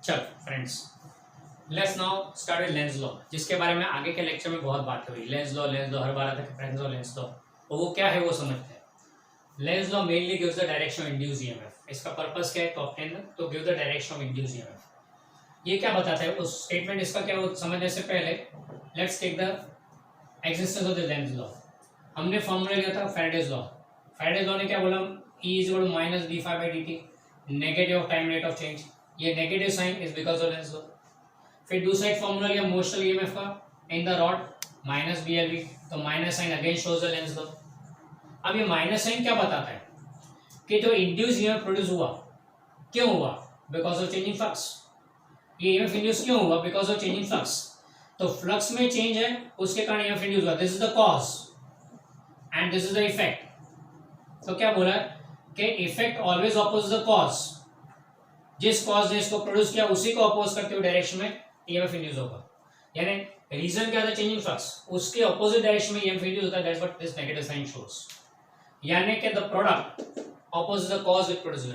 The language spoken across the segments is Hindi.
चल friends, let's now start with Lenz law, जिसके बारे में आगे के लेक्चर में बहुत बात हुई। लेंस लॉ हर बार आता है, फ्रेंड्स लॉ, लेंस लॉ, तो वो क्या है वो समझते हैं। Lenz law mainly gives the direction of induce EMF. इसका पर्पस क्या है टू ऑब्टेन तो give the direction of induce EMF. ये क्या बताता है उस स्टेटमेंट, इसका क्या वो समझने से पहले let's take the existence of the Lenz law. हमने फॉर्मूला लिया था फैराडेज लॉ। फैराडेज लॉ ने क्या बोला, E is equal to minus D phi by D T, negative of time rate of change. ये negative sign is because of Lenz law. फिर दूसरा एक फॉर्मूला लिया मोशनल ईएमएफ का in the rod minus B L V, तो minus sign again shows the Lenz law. अब ये माइनस साइन क्या बताता है कि जो इंड्यूस ईएमएफ प्रोड्यूस हुआ क्यों हुआ, बिकॉज ऑफ चेंजिंग फ्लक्स। ये ईएमएफ इंड्यूस क्यों हुआ, बिकॉज ऑफ चेंजिंग फ्लक्स। तो फ्लक्स में चेंज है उसके कारण ईएमएफ इंड्यूस हुआ। This is the cause and this is the effect. तो क्या बोला कि effect always oppose the cause. जिस कॉज ने इसको प्रोड्यूस किया उसी को अपोज करते हुए डायरेक्शन में ईएमएफ इंड्यूस होगा। यानी रीजन क्या था, चेंजिंग फ्लक्स, उसके ऑपोजिट डायरेक्शन में ईएमएफ इंड्यूस होता है। That's what this negative sign shows. यानी कि the product oppose the cause with produced,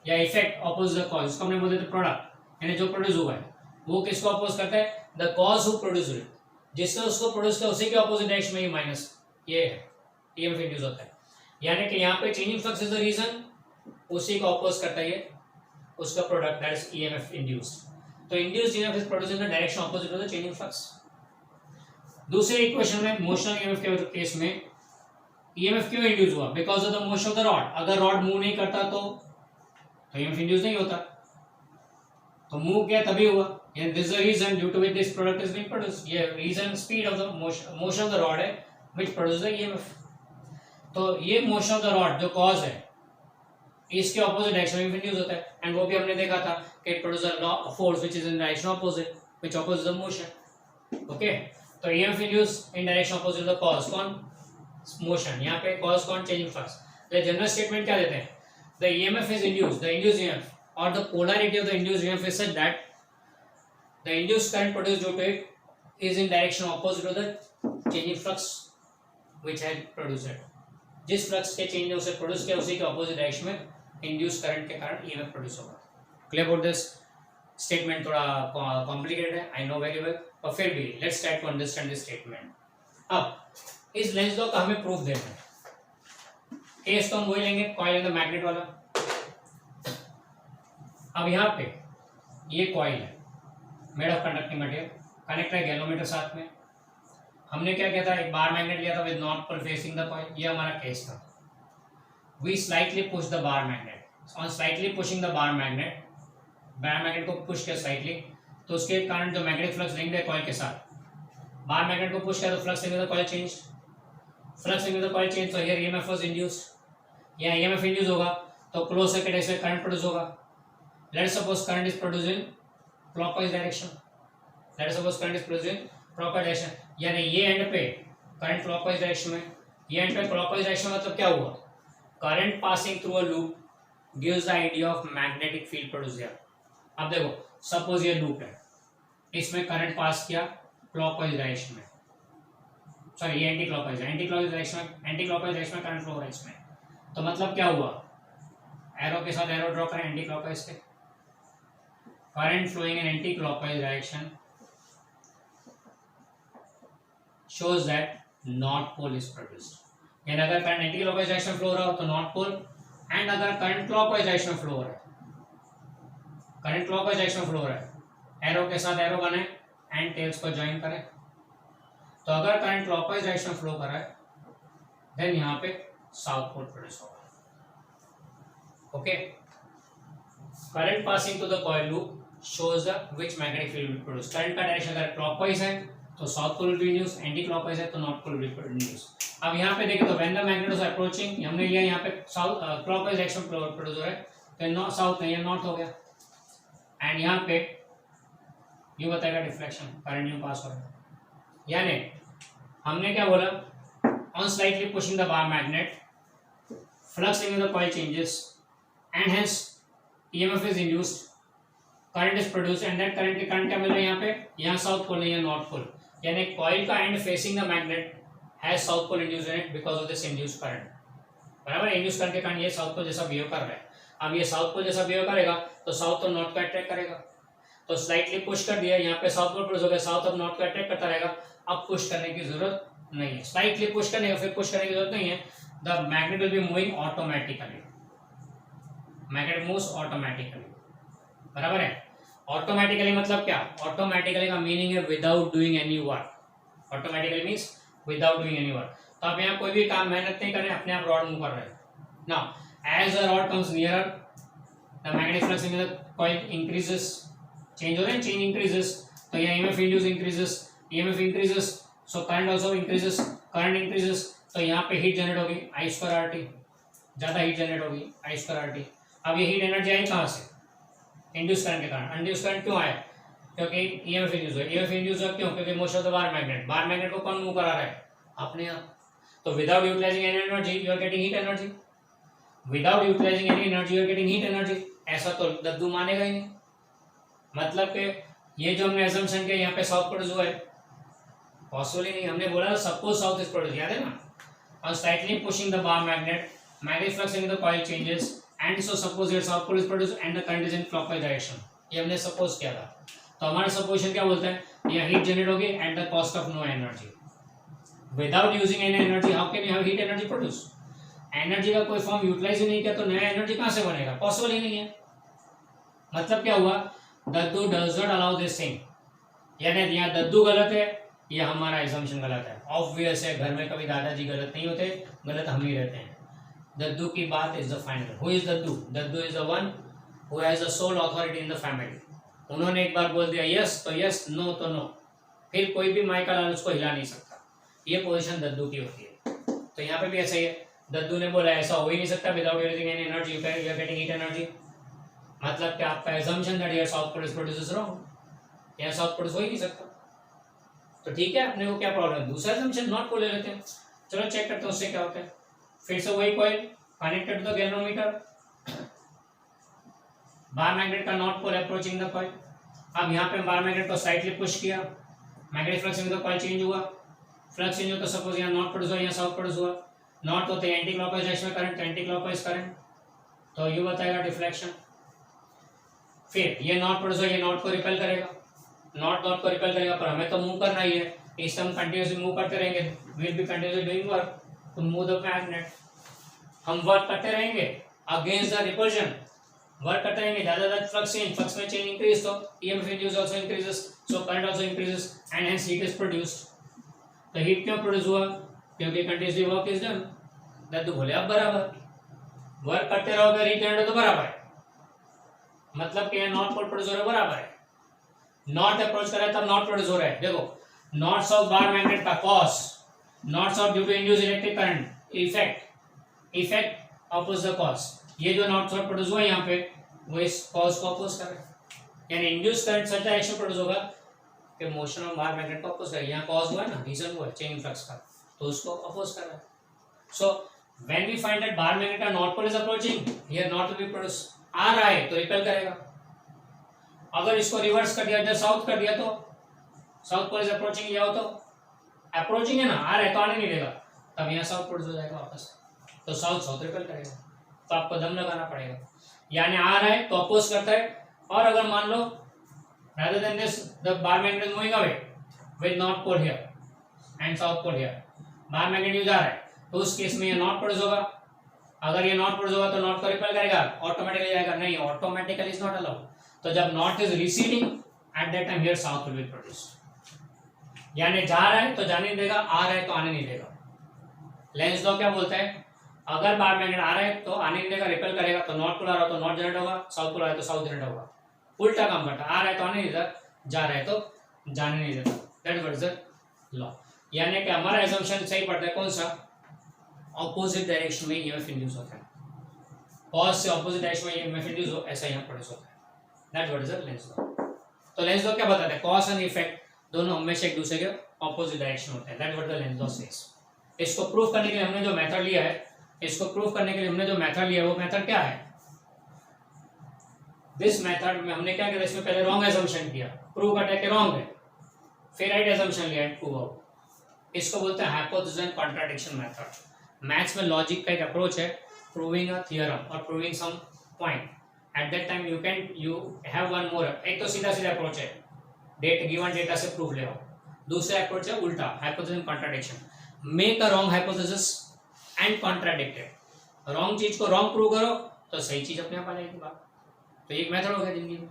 या इफेक्ट ऑपोज द कॉज। इसको हमने बोलते थे प्रोडक्ट, यानी जो प्रोड्यूस हुआ है वो किसको अपोज करता है, the cause who produced it. जिसने उसको प्रोड्यूस किया उसी के ऑपोजिट डायरेक्शन में ये माइनस ये है ईएमएफ इंड्यूस होता है। यानी कि यहाँ पे changing flux is the reason, उसी को अपोज करता है उसका product, that is EMF induced. तो induced EMF is produced in the direction opposite of the changing flux. दूसरे इक्वेशन में मोशनल ईएमएफ के केस में ईएमएफ क्यों इंड्यूस हुआ, because of the motion of the rod. अगर रॉड मूव नहीं करता तो ईएमएफ इंड्यूस नहीं होता, तो मूव किया तभी हुआ। And this is the reason due to which this product is being produced. ये reason speed of the motion of the rod है व्हिच प्रोड्यूस द ईएमएफ। तो ये मोशन ऑफ द रॉड जो कॉज है इसके ऑपोजिट डायरेक्शन में इंड्यूस होता है। एंड वो भी हमने देखा था कि it produce a force which is in direction opposite which oppose the motion. Okay, तो EMF induce in direction opposite the cause, कौन, मोशन। यहाँ पे कॉज कौन, चेंजिंग फ्लक्स। तो जनरल स्टेटमेंट क्या देते हैं, the EMF is induced, the induced EMF और the polarity of the induced EMF is such that the induced current produced due to it is in direction opposite of the changing flux which had produced it. जिस फ्लक्स के चेंज ने उसे प्रोड्यूस किया उसी के ऑपोजिट डायरेक्शन में इंड्यूस करंट के कारण ईएमएफ प्रोड्यूस होगा। क्लियर अबाउट दिस स्टेटमेंट, थोड़ा कॉम्प्लिकेटेड है आई नो वेरी वेल, और फिर भी let's try to understand this statement. अब इस लेंस लॉ का हमें प्रूफ देना है। केस तो हम वही लेंगे, कॉइल इन द मैग्नेट वाला। अब यहाँ पे ये कॉइल है made of conducting material, connect है गैल्वेनोमीटर साथ में। हमने क्या किया था, एक बार मैग्नेट लिया था with north pole facing the coil, ये हमारा केस था। We slightly push the bar magnet. On slightly pushing the bar magnet को पुश किया slightly, तो उसके कारण जो मैग्नेटिक फ्लक्स लिंक्ड है कॉइल के साथ, बार मैग्नेट को पुश किया तो flux linked the coil change, flux linked the coil change, तो हियर ईएमएफ वाज इंड्यूस्ड। या ईएमएफ इंड्यूस होगा तो क्लोज सर्किट ऐसे करंट प्रोड्यूस होगा। Let's suppose current is produced in clockwise direction, let's suppose current is produced in clockwise direction, यानी ये एंड पे करंट क्लॉकवाइज डायरेक्शन में, ये एंड पे क्लॉकवाइज डायरेक्शन, मतलब क्या हुआ, current passing through a loop gives the idea of magnetic field produced here. अब देखो सपोज ये लूप है, इसमें करंट पास किया क्लॉकवाइज डायरेक्शन में, सॉरी ये एंटी क्लॉकवाइज डायरेक्शन में करंट फ्लो हो रहा है इसमें। तो मतलब क्या हुआ, एरो के साथ एरो ड्रॉ करें एंटी क्लॉकवाइज के, current flowing in anticlockwise direction shows that north pole is produced। यानी अगर current anticlockwise direction flow हो रहा हो तो नॉर्थ पोल, एंड अगर करंट क्लॉकवाइज डायरेक्शन फ्लो हो रहा है, करंट क्लॉकवाइज डायरेक्शन फ्लो हो रहा है, एरो के साथ एरो बनाए एंड टेल्स को ज्वाइन करें, तो अगर करंट क्लॉकवाइज डायरेक्शन फ्लो कर रहा है देन यहाँ पे साउथ पोल प्रोड्यूस होगा। Okay, current passing to the coil loop shows the which magnetic field will produce. Current का डायरेक्शन अगर क्लॉकवाइज है तो south pole will be induce, anticlockwise है तो north pole will be induce. अब यहाँ पे देखें तो when the magnet is approaching, हमने लिया यहाँ पे साउथ क्लॉकवाइज डायरेक्शन प्रोड्यूस हो रहा है, तो साउथ नहीं है नॉर्थ हो गया। एंड यहाँ पे यू बताएगा डिफ्लेक्शन, करंट यू पास हो रहा है। यानी हमने क्या बोला, on slightly pushing the bar magnet flux in the coil changes and hence EMF is induced, current is produced, and that current क्या मिल रहा है यहाँ पे, यहाँ साउथ पोल नहीं है नॉर्थ पोल। यानी कॉइल का and facing the magnet has south pole induced in it because of this induced current। बराबर, इंड्यूस करंट के कारण ये साउथ पोल जैसा बिहेव कर रहा है। अब ये साउथ पोल जैसा बिहेव करेगा तो साउथ तो नॉर्थ को अट्रैक्ट करेगा, तो स्लाइटली पुश कर दिया, यहाँ पे साउथ पोल प्रोड्यूस हो गया, साउथ अब नॉर्थ को अटैक करता रहेगा, अब पुश करने की जरूरत नहीं है, स्लाइटली पुश करने का, फिर पुश करने की जरूरत नहीं है, the magnet will be moving automatically, magnet moves automatically, बराबर है। ऑटोमेटिकली मतलब क्या, ऑटोमेटिकली का मीनिंग है without doing any work, automatically means without doing any work. तो आप यहाँ कोई भी काम मेहनत नहीं कर रहे, अपने आप रॉड मूव कर रहे हैं। Now as the rod comes nearer the magnetic flux in the coil increases, change हो रहे हैं, चेंज इंक्रीजेस, तो यहाँ EMF induce increases, EMF increases, so current also increases, current increases, तो यहाँ पे हीट जनरेट होगी आई स्क्वायर आर टी, ज्यादा हीट जनरेट होगी आई स्क्वायर आर टी। अब ये हीट एनर्जी आई कहाँ से, इंड्यूस करंट के कारण। इंड्यूस करंट क्यों आया, क्योंकि ईएमएफ इंड्यूस हुआ, ईएमएफ इंड्यूस हुआ क्यों, क्योंकि motion of the bar magnet को कौन मूव करा रहा है, अपने आप। तो without utilising any energy you are getting heat energy, without utilising any energy you are getting heat energy, ऐसा तो दद्दू मानेगा ही नहीं। मतलब कि ये जो हमने assumption किया यहाँ पे साउथ प्रोड्यूस हुआ है, पॉसिबल ही नहीं। हमने बोला सपोज साउथ इज प्रोड्यूस, याद है ना, और slightly pushing the bar magnetic flux in the coil changes and so suppose here south pole is produce and the current is in clockwise direction, ये हमने सपोज किया था। तो हमारा सपोजिशन क्या बोलता है, ये हीट जनरेट होगी at the cost of no energy, without using any energy how can you have heat energy produce, energy का कोई फॉर्म यूटिलाइज ही नहीं किया तो नया एनर्जी कहाँ से बनेगा, पॉसिबल ही नहीं है। मतलब क्या हुआ, दद्दू does not allow this thing, यानी यहाँ दद्दू गलत है, ये हमारा एजम्पशन गलत है। ऑब्वियस है, घर में कभी दादाजी गलत नहीं होते, गलत हम ही रहते हैं। दद्दू की बात is the final. Who is दद्दू, दद्दू is the one who has the sole authority in the family. उन्होंने एक बार बोल दिया यस तो यस, नो तो नो, फिर कोई भी माइका लाल उसको हिला नहीं सकता, ये पोजीशन दद्दू की होती है। तो यहाँ पे भी ऐसा ही है, दद्दू ने बोला ऐसा हो ही नहीं सकता, without using any energy you are getting heat energy. मतलब कि आपका assumption that here south pole produces wrong, यहाँ साउथ प्रोड्यूस हो ही नहीं सकता। तो ठीक है, अपने को क्या प्रॉब्लम, दूसरा एजम्पशन नॉर्थ पोल ले लेते हैं। चलो चेक करते हैं उससे क्या होता है। फिर से वही coil connected to the galvanometer, bar magnet का north pole approaching the coil. अब यहाँ पे बार मैग्नेट को स्लाइटली पुश किया, magnetic flux in the coil change हुआ, फ्लक्स चेंज हुआ तो सपोज यहाँ नॉर्थ प्रोड्यूस हुआ, यहाँ साउथ प्रोड्यूस हुआ। नॉर्थ होते हैं एंटी क्लॉकवाइज डायरेक्शन में करंट, एंटी क्लॉकवाइज करंट, तो ये बताएगा डिफ्लेक्शन। फिर ये नॉर्थ प्रोड्यूस हुआ, ये नॉर्थ को रिपेल करेगा, नॉर्थ को रिपेल करेगा, पर हमें तो मूव करना ही है, इस हम कंटिन्यूसली मूव करते रहेंगे, will be continuously doing work to move the magnet. हम वर्क करते रहेंगे अगेंस्ट द रिपल्शन, वर्क करते रहेंगे, ज्यादा फ्लक्स में चेंज इंक्रीज तो EMF induce also increases, so current also increases and hence heat is produced. तो हीट क्यों प्रोड्यूस हुआ, क्योंकि कंटिन्यूसली वर्क इज डन। दद्दू बोले अब बराबर, वर्क करते रहोगे हीट जनरेट तो बराबर है, मतलब कि नॉर्थ पोल प्रोड्यूस हो रहा है, बराबर है। नॉर्थ अप्रोच कर रहा है तब नॉर्थ प्रोड्यूस हो रहा है। देखो नॉर्थ साउथ बार मैग्नेट का cause, north south due to induce electric current effect oppose the cause, ये जो नॉर्थ साउथ प्रोड्यूस हुआ यहाँ पे वो इस कॉस को अपोज कर रहा है, यानी इंड्यूस करंट सच डायरेक्शन प्रोड्यूस होगा कि मोशन ऑफ बार मैग्नेट को अपोज कर, यहाँ कॉस हुआ है ना, रीजन हुआ है चेंज फ्लक्स का, तो उसको अपोज कर रहा है। So when we find that bar magnet का north pole is approaching, here north will be produce, आ रहा है तो रिपेल करेगा। अगर इसको रिवर्स कर दिया, इधर साउथ कर दिया, तो साउथ पोल इज अप्रोचिंग, लिया हो तो अप्रोचिंग है ना, आ रहा है तो आने नहीं देगा, तब यहाँ साउथ प्रोड्यूस हो जाएगा वापस, तो साउथ रिपेल करेगा। तो आपको दम लगाना पड़ेगा, यानी आ रहा है तो अपोज करता है। और अगर मान लो rather than this the bar magnet is moving away with north pole here and south pole here, bar magnet use आ रहा है तो उस केस में ये नॉर्थ प्रोड्यूस होगा। अगर ये नॉर्थ प्रोड्यूस होगा तो नॉर्थ को रिपेल करेगा, ऑटोमेटिकली जाएगा, नहीं ऑटोमेटिकली इज नॉट अलाउड। तो जब north is receding eight that time here south will be produced, यानी जा रहा है तो जाने नहीं देगा, आ रहा है तो आने नहीं देगा। लेंस लॉ क्या बोलता है, अगर बार मैग्नेट आ रहा है तो आने नहीं देगा, रिपेल करेगा, तो नॉर्थ पोल आ रहा है तो नॉर्थ जनरेट होगा, साउथ पोल आ रहा है तो साउथ जनरेट होगा, उल्टा काम करता है, आ रहा है तो आने नहीं देता, जा रहा है तो जाने नहीं देता। दैट वाज द लॉ, यानी कि हमारा assumption सही पड़ता है, कौन सा, ऑपोजिट डायरेक्शन में ईएमएफ इंड्यूस होता है, कॉस से ऑपोजिट डायरेक्शन में ईएमएफ इंड्यूस हो, ऐसा यहाँ प्रोड्यूस होता है। That what is the Lenz law. तो लेंस लॉ क्या बताता है, कॉस एंड इफेक्ट दोनों हमेशा एक दूसरे के ऑपोजिट डायरेक्शन होते हैं। That what the Lenz law says. इसको प्रूव करने के लिए हमने जो मेथड लिया है, वो मेथड क्या है, दिस मेथड में हमने क्या किया, इसमें पहले रॉन्ग assumption किया, प्रूव करते हैं कि रॉन्ग है, फिर राइट assumption लिया एंड प्रूव आउट। इसको बोलते हैं hypothesis and contradiction method. Maths में लॉजिक का एक अप्रोच है, प्रूविंग अ थियरम और proving some point. At that time you have one more, एक तो सीधा सीधा अप्रोच है, डेट गिवन डेटा से प्रूफ ले आओ, दूसरा अप्रोच है उल्टा, hypothesis and contradiction, make a wrong hypothesis and contradicted, wrong चीज को रॉन्ग प्रूव करो तो सही चीज अपने आप आ जाएगी बात। तो एक मेथड हो गया जिंदगी में,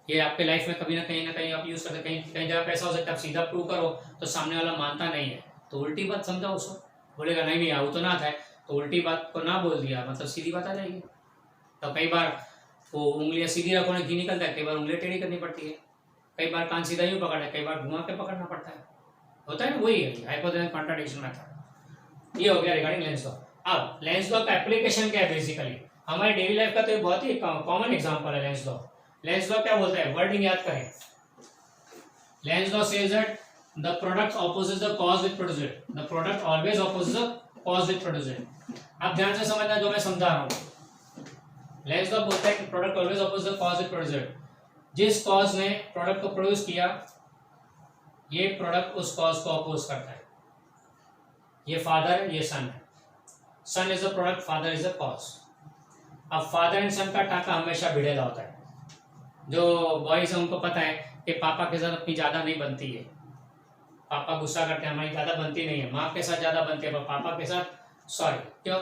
ये आपके लाइफ में कभी ना कहीं आप यूज करते, कहीं कहीं जगह पैसा हो सकता है आप सीधा प्रूव करो तो सामने वाला मानता नहीं है तो उल्टी बात समझाओ उसको, बोलेगा नहीं नहीं आओ तो ना था, तो उल्टी बात को ना बोल दिया मतलब सीधी बात आ जाएगी। तो कई बार वो उंगलियां सीधी रखने घी निकलता है, कई बार उंगलियां टेढ़ी करनी पड़ती है, कई बार कान सीधा यूं पकड़ना है, कई बार घुमा के पकड़ना पड़ता है, होता है ना, वही है हाइपोथेसिस कॉन्ट्राडिक्शन मेथड। ये हो गया रिगार्डिंग लेंस लॉ। अब लेंस लॉ का एप्लीकेशन क्या है, बेसिकली हमारे डेली लाइफ का तो ये बहुत ही कॉमन एग्जांपल है लेंस लॉ। लेंस लॉ क्या बोलता है, वर्डिंग याद करें, Lenz law says that the product opposite the cause with producer, the product always opposite the cause with producer. अब ध्यान से समझना जो मैं समझा रहा हूं, लेंस लॉ बोलता है कि product always opposite the cause with producer, जिस कॉज ने प्रोडक्ट को प्रोड्यूस किया ये प्रोडक्ट उस कॉज को अपोज करता है, ये फादर ये सन है, son is the product, father is the cause. अब फादर एंड सन का टाका हमेशा भिड़ेला होता है, जो बॉयज है उनको पता है कि पापा के साथ अपनी ज्यादा नहीं बनती है, पापा गुस्सा करते हैं हमारी ज्यादा बनती नहीं है, माँ के साथ ज्यादा बनती है पर पापा के साथ सॉरी, क्यों,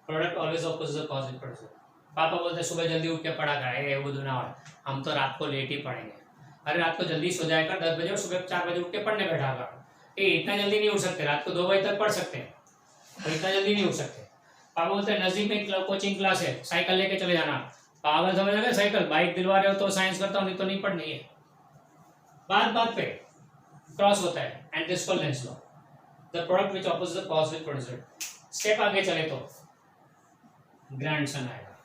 product always opposite the cause with producer. पापा बोलते हैं सुबह जल्दी उठ के पढ़ा कर, वो दुना और हम तो रात को लेट ही पढ़ेंगे, अरे रात को जल्दी सो जाएगा 10 बजे और सुबह 4 बजे उठ के पढ़ने बैठा कर, इतना जल्दी नहीं उठ सकते, रात को 2 बजे तक पढ़ सकते हैं तो इतना जल्दी नहीं उठ सकते। पापा बोलते हैं नजदीक में कोचिंग क्लास है, साइकिल लेके चले जाना, पागल समझ लगे, साइकिल बाइक दिलवा रहे हो तो साइंस करता हूँ नहीं तो नहीं पढ़नी है, बात बात पे क्रॉस होता है। And this called Lenz law, the product which opposite the cause with producer. Step आगे चले तो ग्रैंडसन आएगा,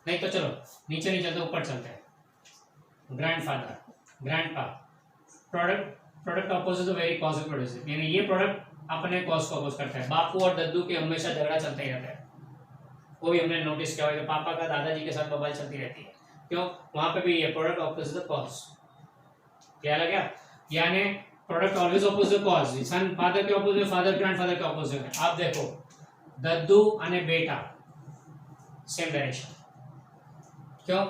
नहीं तो चलो नीचे नहीं चलते ऊपर चलते हैं, grandfather, grandpa, product opposite the very cause with producer, यानी ये प्रोडक्ट अपने कॉज को अपोज करता है। बापू और दद्दू के हमेशा झगड़ा चलता ही रहता है, वो भी हमने नोटिस किया होगा, पापा का दादाजी के साथ बवाल चलती रहती है, क्यों, वहां पे भी ये प्रोडक्ट ऑपोजिट द कॉज, क्या लग गया, यानी product always opposite the cause, sun father के ऑपोजिट, फादर ग्रैंडफादर के ऑपोजिट है। आप देखो दद्दू अने बेटा सेम डायरेक्शन, क्यों,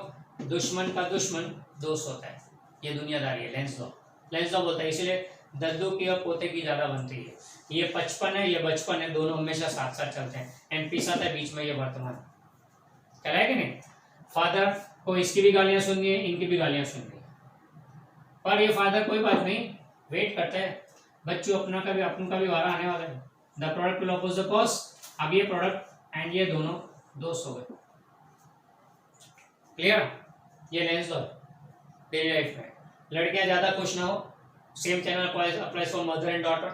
दुश्मन का दुश्मन दोस्त होता है, ये दुनियादारी है, लेंस लॉ, लेंस लॉ बोलता है। इसलिए दद्दू की और पोते की ज्यादा बनती है, ये 55 है ये बचपन है, दोनों हमेशा साथ साथ चलते हैं, एंड पीस आता है बीच में ये वर्तमान, कह रहा है कि नहीं, फादर को इसकी भी गालियां सुननी है इनकी भी गालियां सुननी है, पर ये फादर कोई बात नहीं वेट करते हैं, बच्चों अपना का भी वारा आने वाला है, the product will oppose the cause. अब ये प्रोडक्ट एंड ये दोनों दोस्त हो गए, क्लियर, ये लेंस लॉ डेली लाइफ में। लड़कियां ज्यादा खुश ना हो, same channel applies for mother and daughter,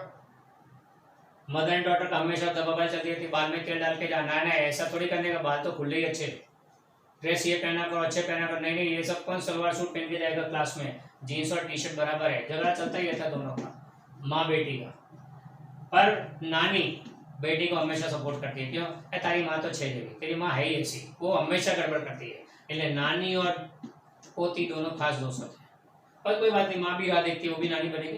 mother and daughter का हमेशा दबाबाई चलती रहती, बाल में तेल डाल के जाना है, ऐसा थोड़ी करने का, बाल तो खुले ही अच्छे, ड्रेस ये पहना करो अच्छे पहना करो, नहीं नहीं ये सब कौन सलवार सूट पहन के जाएगा क्लास में, जीन्स और टी शर्ट बराबर है, झगड़ा चलता ही रहता है दोनों का, माँ बेटी का। पर नानी बेटी को हमेशा सपोर्ट करती है, क्यों, तारी माँ तो 6 देगी, तेरी माँ है ही ऐसी, वो हमेशा गड़बड़ करती है, इसलिए नानी और पोती दोनों खास दोस्त होते हैं। पर कोई बात नहीं, माँ भी राह देखती है, वो भी नानी बनेगी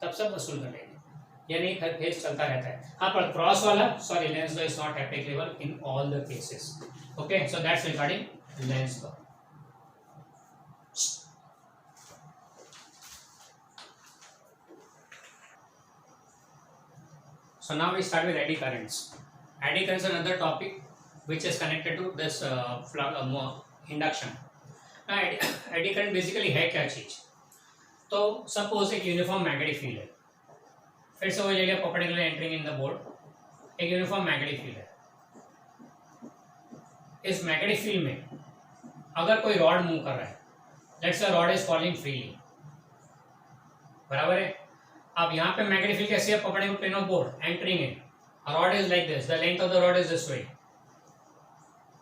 तब सब वसूल कर लेगी, यानी फेस चलता रहता है। हाँ पर क्रॉस वाला sorry Lenz law is not applicable in all the cases, okay, so that's regarding Lenz law. So now we start with eddy currents. Eddy currents are another topic which is connected to this induction. Now eddy current basically है क्या चीज, तो सपोज एक यूनिफॉर्म मैग्नेटिक फील्ड है, फिर से वही ले लिया perpendicular entering in the board, एक यूनिफॉर्म मैग्नेटिक फील्ड है, इस मैग्नेटिक फील्ड में अगर कोई रॉड मूव कर रहा है, let's say rod is falling freely, बराबर है। अब यहाँ पे मैग्नेटिक फील्ड कैसे है, perpendicular plane of board entering in, rod is like this, the length of the rod is this way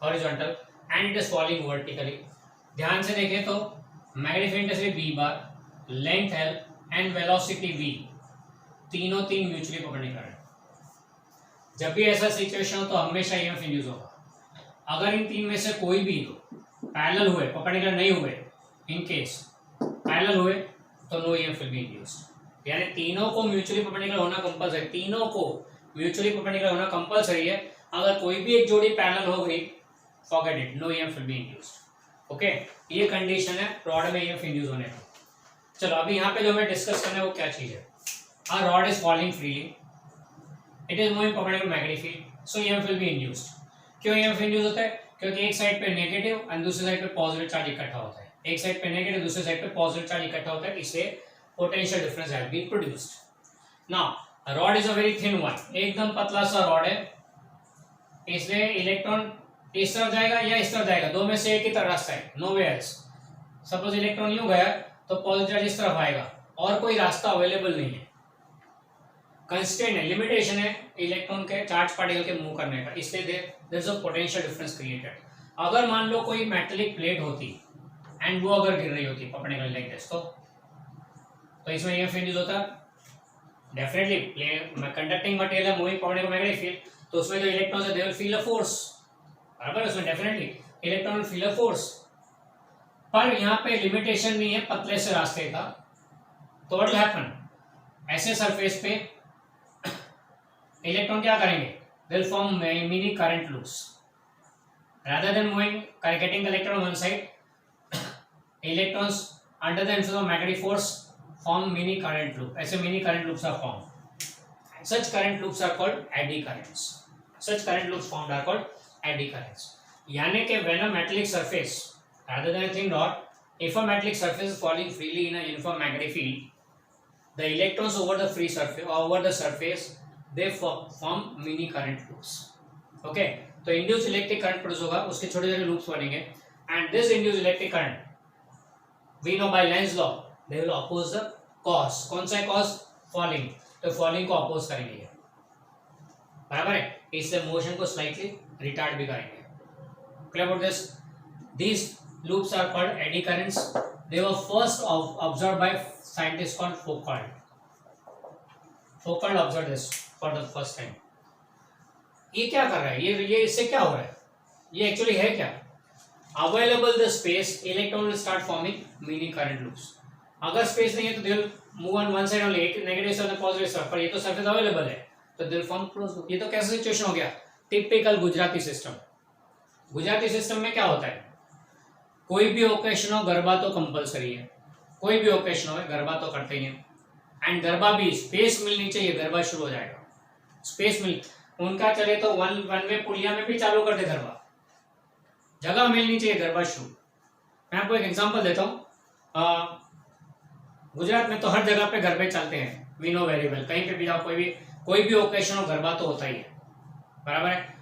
horizontal and it is falling vertically. ध्यान से देखें तो magnetic field intensity b bar, length l and velocity v, तीनों म्यूचुअली परपेंडिकुलर है। जब भी ऐसा सिचुएशन हो तो हमेशा ईएमएफ इंड्यूस होगा। अगर इन तीन में से कोई भी दो पैरेलल हुए, परपेंडिकुलर नहीं हुए, इन केस पैरेलल हुए तो no EMF will be induced, यानी तीनों को म्यूचुअली परपेंडिकुलर होना कंपलसरी, तीनों को म्यूचुअली परपेंडिकुलर होना कंपलसरी है। अगर कोई भी एक जोड़ी पैरेलल हो गई forget it, no EMF will be induced. Okay, ये कंडीशन है रॉड में ईएमएफ इंड्यूस होने का। चलो अभी यहाँ पे जो हमें डिस्कस करना है वो क्या चीज है। A rod is falling freely, it is moving perpendicular to magnetic field, so EMF will be induced। क्यों EMF इंड्यूस होता है? क्योंकि एक साइड पे नेगेटिव और दूसरी साइड पे पॉजिटिव चार्ज इकट्ठा होता है। एक साइड पे नेगेटिव, दूसरी साइड पे पॉजिटिव चार्ज इकट्ठा होता है, इससे potential difference has been produced. Now rod is a very thin one, एकदम पतला सा रॉड है, इसलिए इलेक्ट्रॉन इस तरफ जाएगा या इस तरफ जाएगा, दो में से एक ही तरफ रास्ता है, नो वे एल्स। सपोज इलेक्ट्रॉन यूं गया तो पॉजिटिव चार्ज इस तरफ आएगा और कोई रास्ता अवेलेबल नहीं है, कंस्ट्रेंट है, लिमिटेशन है इलेक्ट्रॉन के चार्ज पार्टिकल के मूव करने का, इसलिए there is a potential difference created. अगर मान लो कोई मेटेलिक प्लेट होती एंड वो अगर गिर रही होती परपेंडिकुलर लाइक दिस, तो इसमें ईएमएफ इंड्यूस होता डेफिनेटली। कंडक्टिंग मटेरियल है, मूविंग परपेंडिकुलर मैग्नेटिक फील्ड, तो उसमें जो इलेक्ट्रॉन्स है they will feel a force, बराबर, उसमें definitely electron will feel a force. पर यहाँ पे लिमिटेशन नहीं है पतले से रास्ते का, तो व्हाट विल हैपन, ऐसे सरफेस पे इलेक्ट्रॉन क्या करेंगे, they will form mini current loops, rather than moving getting collected on one side, electrons under the influence of magnetic force form mini current loop, ऐसे mini current loops are formed, such current loops are called eddy currents, such current loops formed are called eddy currents। यानी कि when a metallic surface rather than a thin rod, if a metallic surface is falling freely in a uniform magnetic field, the electrons over the free surface, over the surface, they form mini current loops। okay, तो इंड्यूस इलेक्ट्रिक करंट प्रोड्यूस होगा, उसके छोटे छोटे लूप्स बनेंगे, and this induce electric current we know by Lenz law they will oppose the cause. कौन सा है कॉज, फॉलिंग, तो फॉलिंग को अपोज करेंगे, बराबर है, इससे मोशन को स्लाइटली रिटार्ड भी करेंगे। Clear about this, these loops are called eddy currents, they were first observed by scientist called Foucault. Foucault observed this for the first time. ये क्या कर रहा है, ये इससे क्या हो रहा है, ये एक्चुअली है क्या, available the space, electron will start forming mini current loops. अगर स्पेस नहीं है तो they will move on one side only, एक नेगेटिव साइड पॉजिटिव साइड, पर ये तो सरफेस अवेलेबल है तो they will form close loop. ये तो कैसा सिचुएशन हो गया, typical Gujarati system. Gujarati system में क्या होता है, कोई भी ओकेशन हो गरबा तो कंपलसरी है, कोई भी ओकेशन हो गरबा तो करते ही है, एंड गरबा भी स्पेस मिलनी चाहिए, गरबा शुरू हो जाएगा, स्पेस मिल, उनका चले तो वन वे पुलिया में भी चालू कर दे गरबा, जगह मिलनी चाहिए, गरबा शुरू। मैं आपको एक एग्जांपल देता हूँ, गुजरात में तो हर जगह पे गरबे चलते हैं, वी नो वेरी वेल, कहीं पे भी जाओ, कोई भी ओकेशन हो गरबा तो होता ही है, बराबर है।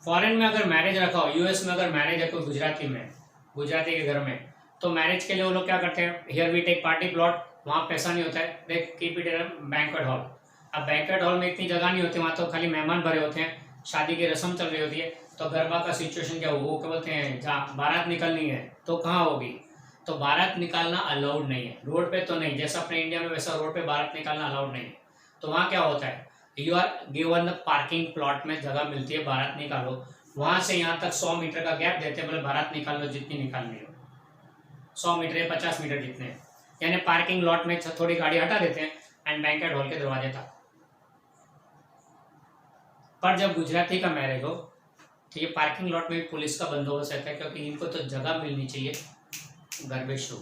फॉरेन में अगर मैरिज रखा हो, यूएस में अगर मैरिज है कोई गुजराती में, गुजराती के घर में, तो मैरिज के लिए वो लोग क्या करते हैं, here we take party plot, वहाँ पैसा नहीं होता है, they keep it in banquet hall. अब बैंक्वेट हॉल में इतनी जगह नहीं होती, वहाँ तो खाली मेहमान भरे होते हैं, शादी की रस्म चल रही होती है, तो गरबा का सिचुएशन क्या हो, वो क्या बोलते हैं, जहाँ बारात निकलनी है तो कहाँ होगी, तो बारात निकालना अलाउड नहीं है, रोड पे तो नहीं, जैसा अपने इंडिया में वैसा रोड पे बारात निकालना अलाउड नहीं है। तो वहाँ क्या होता है, you are given the parking plot में जगह मिलती है, बारात निकालो, वहाँ से यहाँ तक 100 मीटर का गैप देते हैं, बोले बारात निकाल लो जितनी निकालनी हो, 100 मीटर या 50 मीटर जितने, यानी पार्किंग लॉट में थोड़ी गाड़ी हटा देते हैं एंड बैंक्वेट हॉल के दरवाजे तक। पर जब गुजराती का मैरिज हो तो ये पार्किंग लॉट में भी पुलिस का बंदोबस्त रहता है, क्योंकि इनको तो जगह मिलनी चाहिए, गरबे शुरू,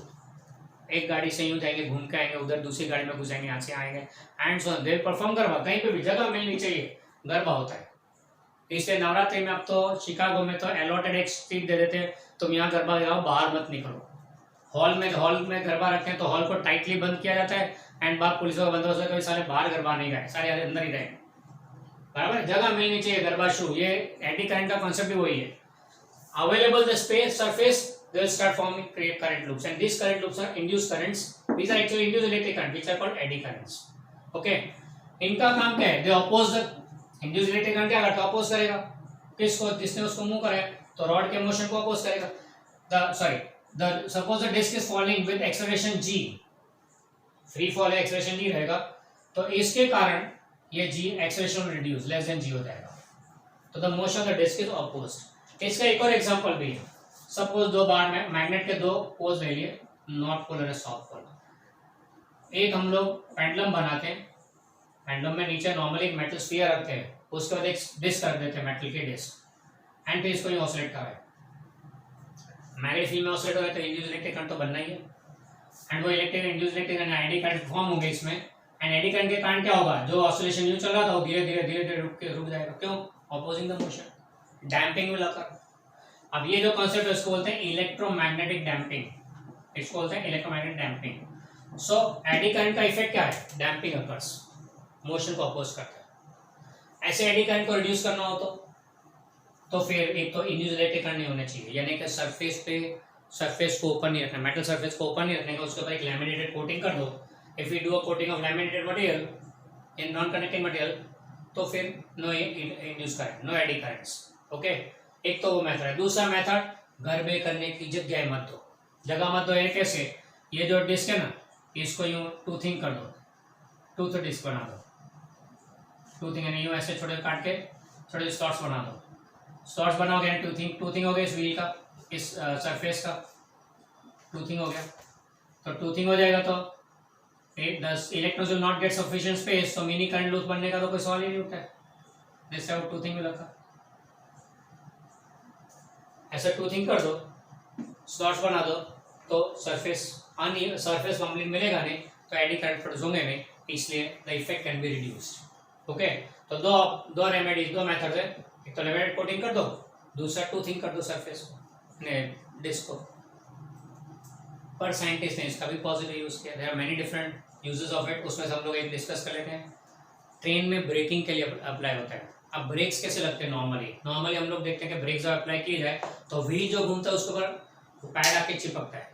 एक गाड़ी से यूँ जाएंगे, घूम के आएंगे, उधर दूसरी गाड़ी में घुसेंगे, यहाँ से आएंगे, and so they perform garba, कहीं पे भी जगह मिलनी चाहिए, गरबा होता है। इसलिए नवरात्रि में अब तो शिकागो में तो अलॉटेड एक सीट दे देते हैं, तुम यहाँ गरबा जाओ, बाहर मत निकलो। हॉल में गरबा रखते हैं तो हॉल को टाइटली बंद किया जाता है, एंड बाहर पुलिस का बंदोबस्त है, सारे बाहर गरबा नहीं गए, सारे अंदर ही रहे, बराबर, जगह मिलनी चाहिए, गरबा शुरू। ये एडी करंट का कॉन्सेप्ट भी वही है, available the space surface, they will start forming create current loops, and these current loops are induced currents, these are actually induced electric current which are called eddy currents। okay, इनका काम क्या है, they oppose the induced electric current, क्या करता है, अपोज करेगा किसको, जिसने उसको मूव कराया, तो रॉड के मोशन को अपोज करेगा। suppose the disk is falling with acceleration g, free fall है, acceleration g रहेगा, तो इसके कारण ये g acceleration reduce less than g हो जाएगा, तो the motion of the disc is opposed. इसका एक और एग्जांपल भी है, सपोज दो बार में मैग्नेट के दो पोल्स ले लिए, नॉर्थ पोल और साउथ पोल, एक हम लोग पेंडुलम बनाते हैं, पेंडुलम में नीचे नॉर्मली एक मेटल स्फीयर रखते हैं, उसके बाद एक डिस्क कर देते हैं, मेटल की डिस्क, एंड फिर इसको ऑसिलेट कर रहा है। मैग्नेटिक फील्ड में ऑसिलेट हो रहा है तो इंड्यूस इलेक्ट्रिक करंट तो बनना ही है, एंड वो electric induce electric eddy current form होंगे इसमें, एंड एडी करंट के कारण क्या होगा, जो ऑसिलेशन यूं चल रहा था वो धीरे धीरे रुक जाएगा। क्यों? ऑपोजिंग द मोशन, डैम्पिंग में लाकर। अब ये जो कॉन्सेप्ट है उसको बोलते हैं इलेक्ट्रोमैग्नेटिक डैम्पिंग, इसको बोलते हैं इलेक्ट्रोमैग्नेटिक डैम्पिंग। सो एडी करंट का इफेक्ट क्या है? डैम्पिंग अकर्स, मोशन को अपोज करता है। ऐसे एडी करंट को रिड्यूस करना हो तो फिर एक तो इंड्यूस इलेक्ट्रिक करंट नहीं होना चाहिए, यानी कि सरफेस को ओपन नहीं रखना, मेटल सरफेस को ओपन नहीं रखने का, उसके ऊपर एक लैमिनेटेड कोटिंग कर दो। If you do a coating of laminated material in non conducting material तो फिर no induce current, no eddy currents. Okay, एक तो वो मेथड है। दूसरा मेथड, गरबे करने की जगह मत दो, जगह मत दो। ये कैसे? ये जो डिस्क है ना, इसको यूं टूथिंग कर दो, टूथ डिस्क बना दो, टूथिंग यानी यूं ऐसे छोटे काट के छोटे स्लॉट्स बना दो। स्लॉट्स बनाओगे टूथिंग हो गया इस व्हील का, इस सरफेस का टूथिंग हो गया। तो टूथिंग हो जाएगा तो electrons will not gate sufficient space, तो मिनी करंट लूप बनने का तो कोई सवाल ही नहीं उठता है। जैसे वो टूथिंग में लगा, ऐसा टूथिंग कर दो, स्लॉट्स बना दो, तो सरफेस कंप्लीट मिलेगा नहीं, तो एडी करंट प्रोड्यूस होंगे नहीं, इसलिए the effect can be reduced. Okay, तो दो रेमेडीज, दो मेथड है। एक तो लेमिनेटेड कोटिंग कर दो, दूसरा टूथिंग कर दो सरफेस को, डिस्क को। पर साइंटिस्ट ने इसका भी पॉजिटिव यूज किया। There are many different uses of it, उसमें से हम लोग एक डिस्कस कर लेते हैं। ट्रेन में ब्रेकिंग के लिए अप्लाई होता है। अब ब्रेक्स कैसे लगते हैं? नॉर्मली हम लोग देखते हैं कि ब्रेक जब अप्लाई किया जाए तो व्हील जो घूमता है उसके ऊपर पैड आके चिपकता है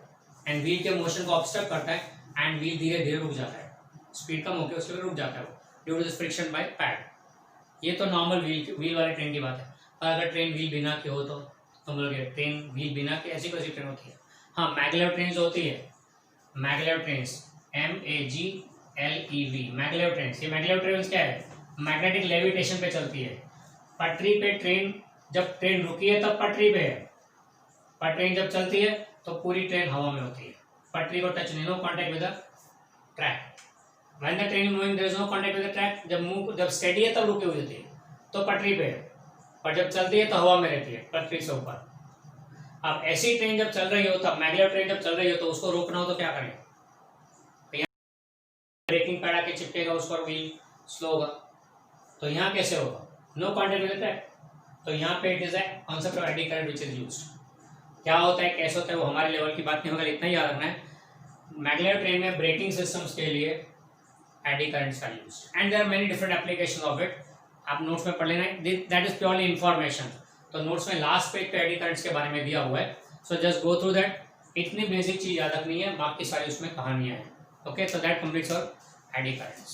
एंड व्हील के मोशन को ऑब्स्ट्रक्ट करता है एंड व्हील धीरे धीरे रुक जाता है, स्पीड कम होकर उसके ऊपर रुक जाता है due to this friction by pad. ये तो नॉर्मल व्हील वाले ट्रेन की बात है। और अगर ट्रेन व्हील बिना के हो तो हम लोग ट्रेन व्हील बिना के ऐसी कोई ट्रेन होती है? हाँ, मैगलेव ट्रेन होती है, maglev train, MEGLEV, maglev train. ये मैगलेव ट्रेन क्या है? मैग्नेटिक लेविटेशन पे चलती है। पटरी पे ट्रेन, जब ट्रेन रुकी है तब पटरी पे है, पर ट्रेन जब चलती है तो पूरी ट्रेन हवा में होती है, पटरी को टच नहीं, no contact with the track. When the train moving there is no contact with the track. जब स्टेडी है तब रुकी हुई होती है तो पटरी पे है, पर जब चलती है तो हवा में रहती है, पटरी से ऊपर। अब ऐसी ट्रेन जब चल रही हो, तब मैगलेव ट्रेन जब चल रही हो तो उसको रोकना हो तो क्या करें? ब्रेकिंग पैड आके चिपकेगा उस पर, व्हील स्लो होगा। तो यहाँ कैसे होगा? No contact with the track. तो यहाँ पे it is a concept of eddy current which is used. क्या होता है, कैसे होता है, वो हमारे लेवल की बात नहीं होगा, इतना ही याद रखना है। मैगलेव ट्रेन में ब्रेकिंग सिस्टम्स के लिए एडी करंट्स का use, and there are many different application of it. आप नोट्स में पढ़ लेना, दैट इज प्योरली इन्फॉर्मेशन। तो नोट्स में लास्ट पेज पे एडी करंट्स के बारे में दिया हुआ है, so just go through that. इतनी बेसिक चीज याद रखनी है, बाकी सारी उसमें कहानियां हैं। Okay, so that completes our eddy currents.